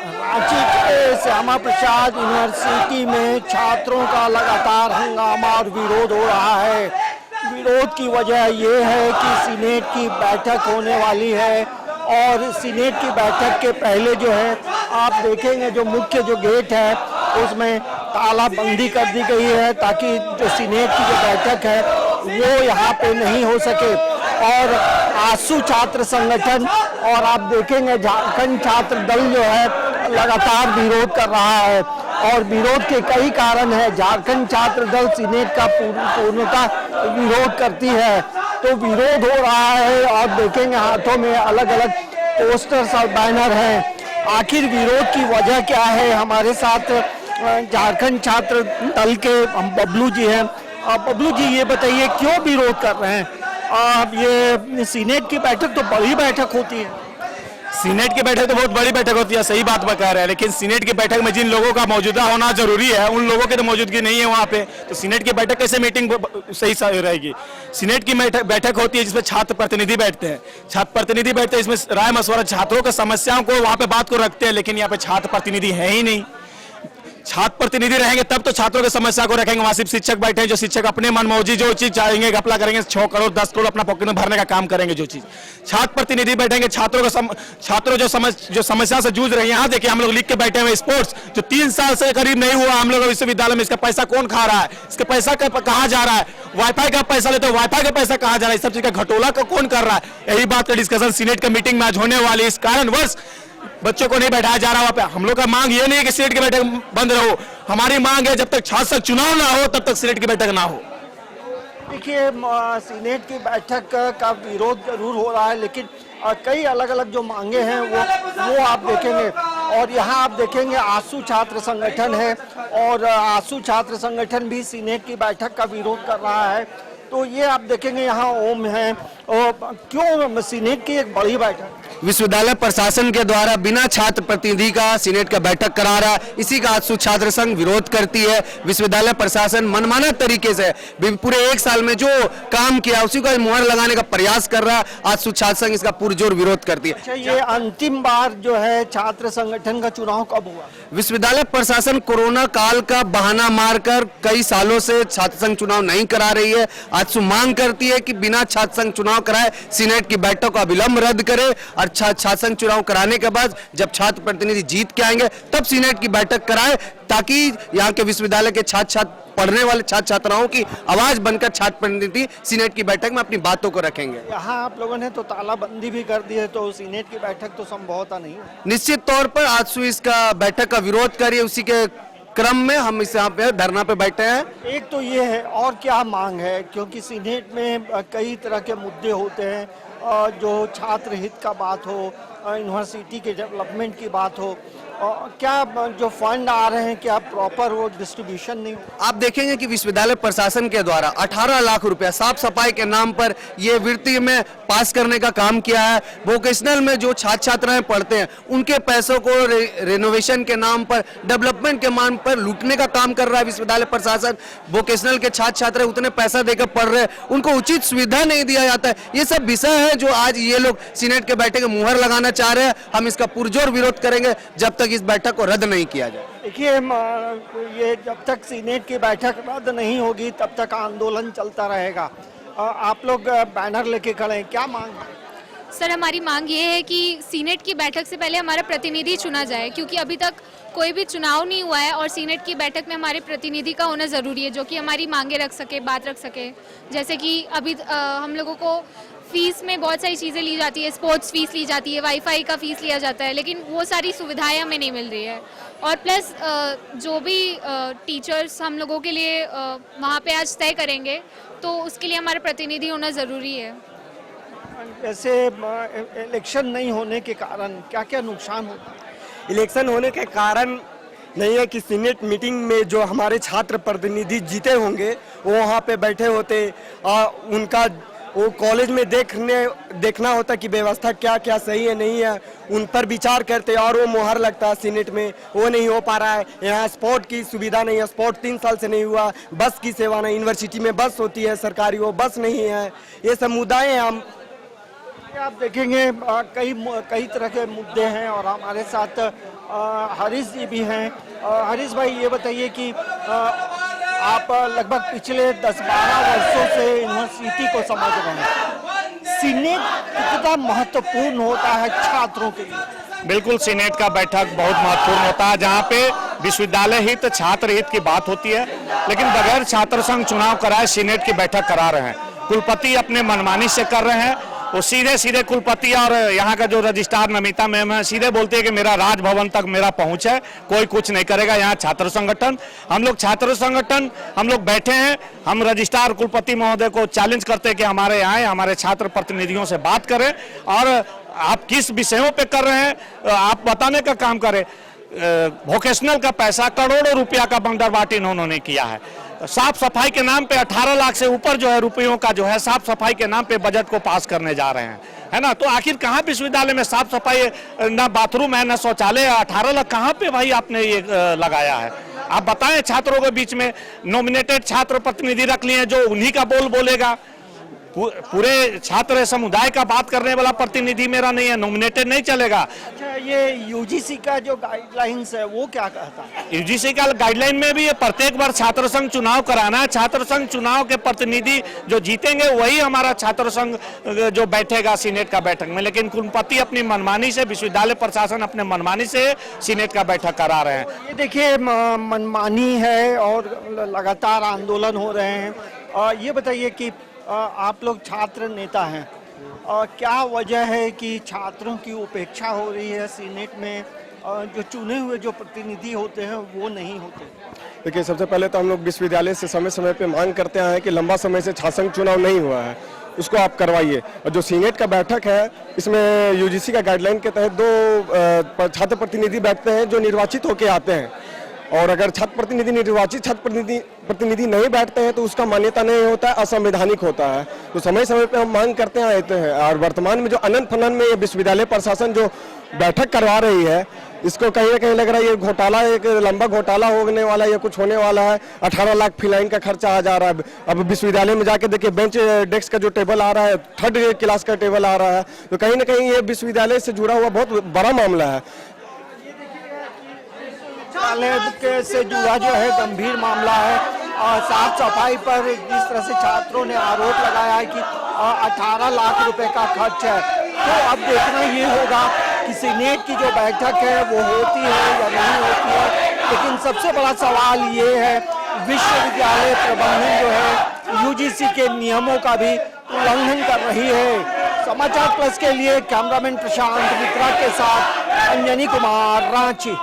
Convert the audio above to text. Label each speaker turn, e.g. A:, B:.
A: रांची के श्यामा प्रसाद यूनिवर्सिटी में छात्रों का लगातार हंगामा और विरोध हो रहा है। विरोध की वजह ये है कि सीनेट की बैठक होने वाली है और सीनेट की बैठक के पहले जो है आप देखेंगे जो मुख्य जो गेट है उसमें तालाबंदी कर दी गई है ताकि जो सीनेट की जो बैठक है वो यहाँ पे नहीं हो सके। और आसू छात्र संगठन और आप देखेंगे झारखंड छात्र दल जो है लगातार विरोध कर रहा है और विरोध के कई कारण है। झारखंड छात्र दल सीनेट का पूर्णतः विरोध करती है, तो विरोध हो रहा है और देखेंगे हाथों में अलग अलग पोस्टर्स और बैनर हैं। आखिर विरोध की वजह क्या है? हमारे साथ झारखंड छात्र दल के बबलू जी हैं। बबलू जी ये बताइए क्यों विरोध कर रहे हैं? ये सीनेट की बैठक तो बड़ी बैठक होती है।
B: सीनेट की बैठक तो बहुत बड़ी बैठक होती है, सही बात बता रहे हैं, लेकिन सीनेट की बैठक में जिन लोगों का मौजूदा होना जरूरी है उन लोगों की तो मौजूदगी नहीं है वहाँ पे, तो सीनेट की बैठक कैसे मीटिंग सही रहेगी? सीनेट की बैठक होती है जिसमें छात्र प्रतिनिधि बैठते हैं। छात्र प्रतिनिधि बैठते हैं, इसमें राय मशवरा छात्रों की समस्याओं को वहाँ पे बात को रखते हैं, लेकिन यहाँ पे छात्र प्रतिनिधि है ही नहीं। छात्र प्रतिनिधि रहेंगे तब तो छात्रों की समस्या को रखेंगे। वहां सिर्फ शिक्षक बैठे हैं, जो शिक्षक अपने मनमौजी जो चीज चाहेंगे घपला करेंगे, 6 करोड़ 10 करोड़ अपना पॉकेट में भरने का काम करेंगे। जो चीज छात्र प्रतिनिधि बैठेंगे, छात्रों जो समस्या से जूझ रहे हैं। यहाँ देखिए हम लोग लिख के बैठे हुए स्पोर्ट्स जो 3 साल से करीब नहीं हुआ हम लोग विश्वविद्यालय में, इसका पैसा कौन खा रहा है, इसका पैसा कहाँ जा रहा है, वाईफाई का पैसा लेते हो वाईफाई का पैसा कहाँ जा रहा है, इस सब चीज का घटोला का कौन कर रहा है? यही बात का डिस्कशन सीनेट का मीटिंग में आज होने वाली। इस कारणवश बच्चों को नहीं बैठाया जा रहा वहां पे। हम लोग का मांग ये नहीं है कि सीनेट की बैठक बंद रहो, हमारी मांग है जब तक छात्र संघ चुनाव ना हो तब तक सीनेट की बैठक ना हो।
A: देखिए सीनेट की बैठक का विरोध जरूर हो रहा है, लेकिन कई अलग अलग जो मांगे हैं वो आप देखेंगे। और यहाँ आप देखेंगे आसू छात्र संगठन है और आसू छात्र संगठन भी सीनेट की बैठक का विरोध कर रहा है। तो ये आप देखेंगे यहाँ ओम है। क्यों सीनेट की एक बड़ी बैठक?
C: विश्वविद्यालय प्रशासन के द्वारा बिना छात्र प्रतिनिधि का सीनेट का बैठक करा रहा है, इसी का आसू छात्र संघ विरोध करती है। विश्वविद्यालय प्रशासन मनमाना तरीके से पूरे 1 साल में जो काम किया उसी को मुहर लगाने का प्रयास कर रहा है। आसू छात्र संघ इसका पुरजोर विरोध करती है।
A: अच्छा, ये अंतिम बार जो है छात्र संगठन का चुनाव कब हुआ?
C: विश्वविद्यालय प्रशासन कोरोना काल का बहाना मारकर कई सालों से छात्र संघ चुनाव नहीं करा रही है। आसू मांग करती है कि बिना छात्र संघ चुनाव कराए सीनेट की बैठक को अविलंब रद्द करे और छात्र संघ चुनाव कराने के बाद जब छात्र प्रतिनिधि जीत के आएंगे तब सीनेट की बैठक कराए, ताकि यहाँ के विश्वविद्यालय के पढ़ने वाले छात्र छात्राओं की आवाज बनकर छात्र प्रतिनिधि सीनेट की बैठक में अपनी बातों को रखेंगे।
A: यहाँ आप लोगों ने तो तालाबंदी भी कर दी है, तो सीनेट की बैठक तो संभवतः नहीं है।
C: निश्चित तौर पर आजसू इसका बैठक का विरोध करिए, उसी के क्रम में हम इस यहाँ पे धरना पे बैठे हैं।
A: एक तो ये है, और क्या मांग है? क्योंकि सीनेट में कई तरह के मुद्दे होते हैं, जो छात्र हित का बात हो, यूनिवर्सिटी के डेवलपमेंट की बात हो, क्या जो फंड आ रहे हैं क्या प्रॉपर वो डिस्ट्रीब्यूशन नहीं हो?
C: आप देखेंगे कि विश्वविद्यालय प्रशासन के द्वारा 18 लाख रुपया साफ सफाई के नाम पर ये वृत्ति में पास करने का काम किया है। वोकेशनल में जो छात्र छात्राएं पढ़ते हैं उनके पैसों को रेनोवेशन के नाम पर, डेवलपमेंट के नाम पर लूटने का काम कर रहा है विश्वविद्यालय प्रशासन। वोकेशनल के छात्र छात्रा उतने पैसा देकर पढ़ रहे हैं, उनको उचित सुविधा नहीं दिया जाता है। ये सब विषय है जो आज ये लोग सीनेट के बैठक में मुहर लगाना चाह रहे हैं। हम इसका पुरजोर विरोध करेंगे जब तक इस बैठक को रद्द नहीं किया जाए।
A: देखिए ये जब तक सीनेट की बैठक रद्द नहीं होगी तब तक आंदोलन चलता रहेगा। आप लोग बैनर लेके खड़े हैं, क्या मांग है?
D: सर हमारी मांग ये है कि सीनेट की बैठक से पहले हमारा प्रतिनिधि चुना जाए, क्योंकि अभी तक कोई भी चुनाव नहीं हुआ है और सीनेट की बैठक में हमारे प्रतिनिधि का होना ज़रूरी है, जो कि हमारी मांगे रख सके, बात रख सके। जैसे कि अभी हम लोगों को फीस में बहुत सारी चीज़ें ली जाती है, स्पोर्ट्स फीस ली जाती है, वाईफाई का फीस लिया जाता है, लेकिन वो सारी सुविधाएं हमें नहीं मिल रही है। और प्लस जो भी टीचर्स हम लोगों के लिए वहाँ पे आज तय करेंगे, तो उसके लिए हमारा प्रतिनिधि होना ज़रूरी है।
A: जैसे इलेक्शन नहीं होने के कारण क्या क्या नुकसान होता है?
E: इलेक्शन होने के कारण नहीं है कि सीनेट मीटिंग में जो हमारे छात्र प्रतिनिधि जीते होंगे वो वहाँ पे बैठे होते, उनका वो कॉलेज में देखना होता कि व्यवस्था क्या क्या सही है नहीं है, उन पर विचार करते और वो मुहर लगता है सीनेट में। वो नहीं हो पा रहा है। यहाँ स्पोर्ट की सुविधा नहीं है, स्पोर्ट 3 साल से नहीं हुआ, बस की सेवा नहीं, यूनिवर्सिटी में बस होती है सरकारी, वो बस नहीं है। ये सब मुद्दाएं हैं। हम
A: आप देखेंगे कई तरह के मुद्दे हैं और हमारे साथ हरीश जी भी हैं। हरीश भाई, ये बताइए कि आप लगभग पिछले 10-12 वर्षों से यूनिवर्सिटी को समझ रहे हैं। सीनेट कितना महत्वपूर्ण होता है छात्रों के लिए?
B: बिल्कुल, सीनेट का बैठक बहुत महत्वपूर्ण होता है, जहाँ पे विश्वविद्यालय हित छात्र हित की बात होती है, लेकिन बगैर छात्र संघ चुनाव कराए सीनेट की बैठक करा रहे हैं। कुलपति अपने मनमानी से कर रहे हैं। वो सीधे कुलपति और यहाँ का जो रजिस्ट्रार नमिता मैम है सीधे बोलते हैं कि मेरा राजभवन तक मेरा पहुंच है, कोई कुछ नहीं करेगा। यहाँ छात्र संगठन, हम लोग छात्र संगठन हम लोग बैठे हैं। हम रजिस्ट्रार कुलपति महोदय को चैलेंज करते हैं कि हमारे यहाँ हमारे छात्र प्रतिनिधियों से बात करें और आप किस विषयों पे कर रहे हैं आप बताने का काम करें। वोकेशनल का पैसा करोड़ों रुपया का बंदरबाट इन्होंने किया है। साफ सफाई के नाम पे 18 लाख से ऊपर जो है रुपयों का जो है साफ सफाई के नाम पे बजट को पास करने जा रहे हैं, है ना। तो आखिर कहाँ विश्वविद्यालय में साफ सफाई, ना बाथरूम है ना शौचालय, 18 लाख कहाँ पे भाई आपने ये लगाया है? आप बताएं। छात्रों के बीच में नॉमिनेटेड छात्र प्रतिनिधि रख लिए हैं जो उन्हीं का बोल बोलेगा। पूरे छात्र समुदाय का बात करने वाला प्रतिनिधि मेरा नहीं है, नॉमिनेटेड नहीं चलेगा।
A: अच्छा, ये यूजीसी का जो गाइडलाइंस है वो क्या कहता है?
B: यूजीसी का गाइडलाइन में भी ये प्रत्येक बार छात्र संघ चुनाव कराना है। छात्र संघ चुनाव के प्रतिनिधि जो जीतेंगे वही हमारा छात्र संघ जो बैठेगा सीनेट का बैठक में। लेकिन कुलपति अपनी मनमानी से, विश्वविद्यालय प्रशासन अपने मनमानी से सीनेट का बैठक करा रहे हैं।
A: ये देखिए, मनमानी है और लगातार आंदोलन हो रहे हैं। ये बताइए कि आप लोग छात्र नेता हैं, क्या वजह है कि छात्रों की उपेक्षा हो रही है सीनेट में? जो चुने हुए जो प्रतिनिधि होते हैं वो नहीं होते।
E: देखिए, सबसे पहले तो हम लोग विश्वविद्यालय से समय समय पे मांग करते हैं कि लंबा समय से छात्र संघ चुनाव नहीं हुआ है, उसको आप करवाइए। और जो सीनेट का बैठक है इसमें यूजीसी का गाइडलाइन के तहत 2 छात्र प्रतिनिधि बैठते हैं जो निर्वाचित होके आते हैं। और अगर छात्र प्रतिनिधि निर्वाचित छात्र प्रतिनिधि नहीं बैठते हैं तो उसका मान्यता नहीं होता है, असंवैधानिक होता है। तो समय समय पे हम मांग करते आते हैं। और वर्तमान में जो अनंत फनन में ये विश्वविद्यालय प्रशासन जो बैठक करवा रही है, इसको कहीं ना कहीं लग रहा है ये घोटाला, एक लंबा घोटाला होने वाला है या कुछ होने वाला है। 18 लाख फिलाइन का खर्चा आ जा रहा है। अब विश्वविद्यालय में जाके देखिए, बेंच डेस्क का जो टेबल आ रहा है, 3rd क्लास का टेबल आ रहा है। तो कहीं ना कहीं ये विश्वविद्यालय से जुड़ा हुआ बहुत बड़ा मामला है।
A: विश्वविद्यालय से जुड़ा जो है गंभीर मामला है। साफ सफाई पर जिस तरह से छात्रों ने आरोप लगाया है कि 18 लाख रुपए का खर्च है, तो अब देखना ये होगा कि सीनेट की जो बैठक है वो होती है या नहीं होती है। लेकिन सबसे बड़ा सवाल ये है, विश्वविद्यालय प्रबंधन जो है यूजीसी के नियमों का भी उल्लंघन कर रही है। समाचार प्लस के लिए कैमरामैन प्रशांत मित्रा के साथ अंजनी कुमार, रांची।